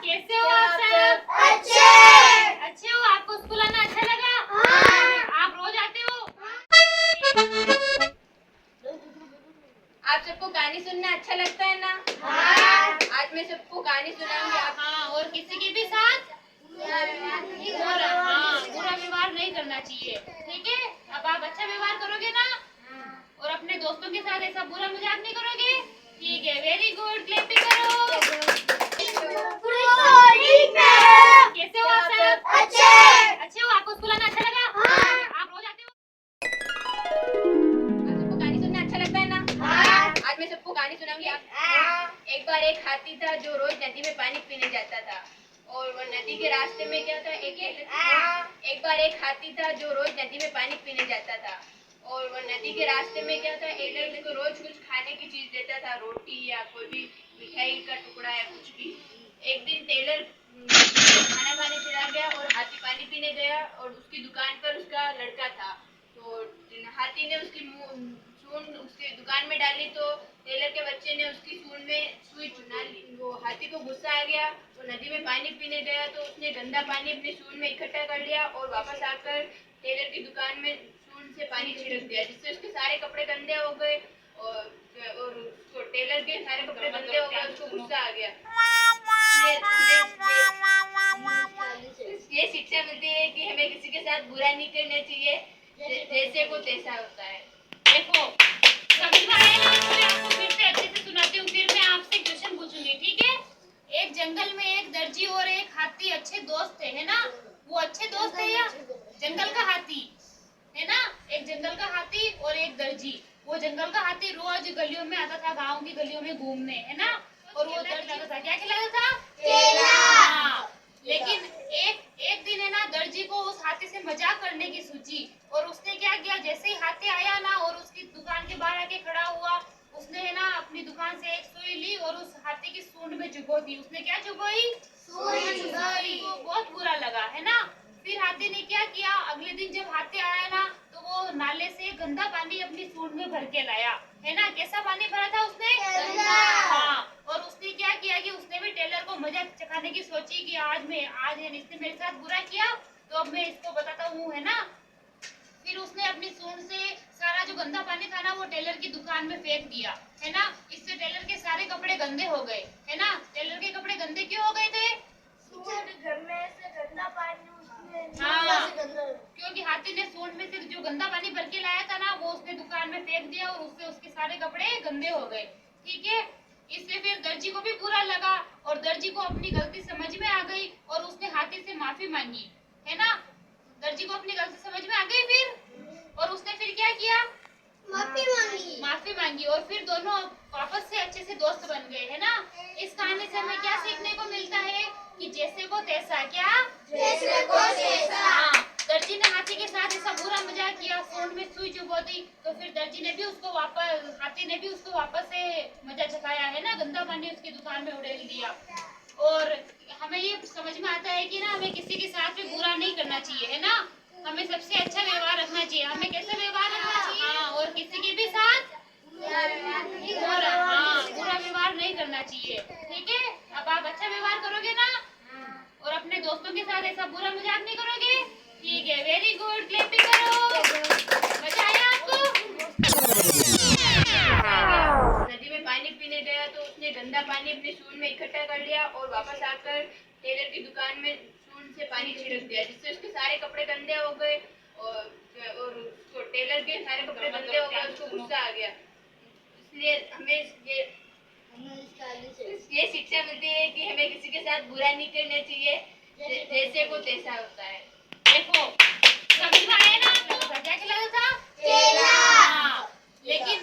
कैसे हो आप सब? अच्छे हो? आपको स्कूल आना अच्छा लगा? आप रोज आते हो? आप सबको कहानी सुनना अच्छा लगता है ना? आज मैं सबको कहानी सुनाऊंगी। हाँ, और किसी के भी साथ बुरा व्यवहार नहीं करना चाहिए, ठीक है? अब आप अच्छा व्यवहार करोगे ना? और अपने दोस्तों के साथ ऐसा बुरा मजाक नहीं करोगे? ठीक है, वेरी गुड, क्लैपिंग करो। कैसे हो आप सब? अच्छे हो? आपको स्कूल आना अच्छा लगा? आप रोज आते हो? आप सबको कहानी सुनना अच्छा लगता है ना? आज मैं सबको कहानी सुनाऊंगी। एक बार एक हाथी था जो रोज नदी में पानी पीने जाता था। और वो नदी के रास्ते में क्या था, एक बार एक हाथी था जो रोज नदी में पानी पीने जाता था। और वो नदी के रास्ते में क्या था, एक लड़के को रोज कुछ खाने की चीज देता था, रोटी या कोई भी मिठाई का टुकड़ा या कुछ भी। एक दिन टेलर खाना खाने चला गया और हाथी पानी पीने गया और उसकी दुकान पर उसका लड़का था। तो हाथी ने उसकी सूंड उसकी दुकान में डाली तो टेलर के बच्चे ने उसकी सूंड में सुई चुना ली। वो हाथी को गुस्सा आ गया, वो नदी में पानी पीने गया तो उसने गंदा पानी अपनी सूंड में इकट्ठा कर लिया और वापस आकर टेलर की दुकान में सूंड से पानी छिड़क दिया, जिससे उसके सारे कपड़े गंदे हो गए। और उसको टेलर के सारे कपड़े गंदे हो गए, उसको गुस्सा आ गया। ये शिक्षा मिलती है कि हमें किसी के साथ बुरा नहीं करना चाहिए, जैसे को तैसा होता है। देखो, समझ में आया ना? मैं आपको फिर से अच्छे से सुनाती हूँ, फिर मैं आपसे क्वेश्चन पूछूंगी, ठीक है? एक जंगल में एक दर्जी और एक हाथी अच्छे दोस्त थे, है ना? वो अच्छे दोस्त थे या जंगल का हाथी, है ना? एक जंगल का हाथी और एक दर्जी। वो जंगल का हाथी रोज गलियों में आता था, गांव की गलियों में घूमने, है ना? और वो खिलाता था, क्या खिलाता था? केला। हाँ, लेकिन एक दिन है ना, दर्जी को उस हाथी से मजाक करने की सूझी और उसने क्या किया, जैसे ही हाथी आया ना और उसकी दुकान के बाहर आके खड़ा हुआ, उसने है ना अपनी दुकान से एक सुई ली और उस हाथी की सूंड में चुभो दी। उसने क्या चुभोई? सुई। वो बहुत बुरा लगा, है ना? फिर हाथी ने क्या किया, अगले दिन जब हाथी आया ना तो वो नाले से गंदा पानी अपनी सूंड में भर के लाया, है ना? कैसा पानी भरा था उसने? गंदा। हाँ, और उसने क्या किया कि उसने भी टेलर को मजाक चखाने की सोची कि आज इसने मेरे साथ बुरा किया तो अब मैं इसको बताता हूँ, है ना? फिर उसने अपनी सूंड से सारा जो गंदा पानी था ना वो टेलर की दुकान में फेंक दिया, है ना? इससे टेलर के सारे कपड़े गंदे हो गए, है ना? टेलर के कपड़े गंदे क्यों हो गए थे? हाँ, क्योंकि हाथी ने सूंड में से जो गंदा पानी भर के लाया था ना वो उसने दुकान में फेंक दिया और उससे उसके सारे कपड़े गंदे हो गए, ठीक है? इससे फिर दर्जी को भी बुरा लगा और दर्जी को अपनी गलती समझ में आ गई और उसने हाथी से माफी मांगी, है ना? दर्जी को अपनी गलती समझ में आ गई फिर, और उसने फिर क्या किया? माफी मांगी और फिर दोनों वापस से अच्छे से दोस्त बन गए, है ना? इस कहानी से हमें क्या सीखने को मिलता है कि जैसे को तैसा, क्या? हाँ, दर्जी ने हाथी के साथ ऐसा बुरा मजाक किया, सूंड में सुई चुभो दी, तो फिर दर्जी ने भी उसको वापस हाथी ने भी उसको वापस से मजा चखाया, है ना? गंदा पानी उसकी दुकान में उड़ेल दिया। और हमें ये समझ में आता है कि ना हमें किसी के साथ भी बुरा नहीं करना चाहिए, है ना? हमें सबसे अच्छा व्यवहार रखना चाहिए। हमें कैसा व्यवहार रखना चाहिए? हाँ, और किसी के भी साथ बुरा व्यवहार नहीं करना चाहिए, ठीक है? अब आप अच्छा व्यवहार करोगे ना? और अपने दोस्तों के साथ ऐसा बुरा मजाक नहीं करोगे? ठीक है, वेरी गुड, क्लैपिंग करो। मजा आया आपको? नदी में पानी पीने गया तो उसने गंदा पानी अपनी सूंड में इकट्ठा कर लिया और वापस आकर टेलर की दुकान में सूंड से पानी छिड़क दिया, जिससे उसके सारे कपड़े गंदे हो गए। और उसको टेलर के सारे कपड़े गंदे हो गए, उसको गुस्सा आ गया। इसलिए हमें ये शिक्षा मिलती है कि हमें किसी के साथ बुरा नहीं करना चाहिए, जैसे को तैसा होता है। देखो, समझ में आया ना आपको? क्या खिलाता था? हाँ, लेकिन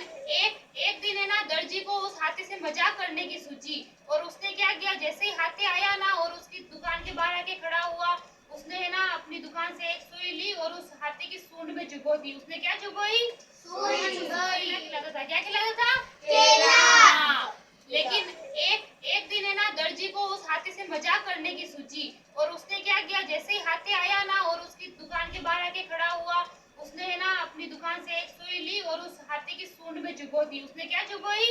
एक दिन है ना, दर्जी को उस हाथी से मजाक करने की सूझी और उसने क्या किया, जैसे ही हाथी आया ना और उसकी दुकान के बाहर आके खड़ा हुआ, उसने है ना अपनी दुकान से एक सुई ली और उस हाथी की सूंड में चुभो दी। उसने क्या चुभोई? सुई। खिलाता था, क्या खिलाता था? हाँ, लेकिन एक दिन है ना, दर्जी को उस हाथी से मजाक करने की सूझी और उसने क्या किया, जैसे ही हाथी आया ना और उसकी दुकान के बाहर आके खड़ा हुआ, उसने है ना अपनी दुकान से एक सुई ली और उस हाथी की सूंड में चुभो दी। उसने क्या चुभोई?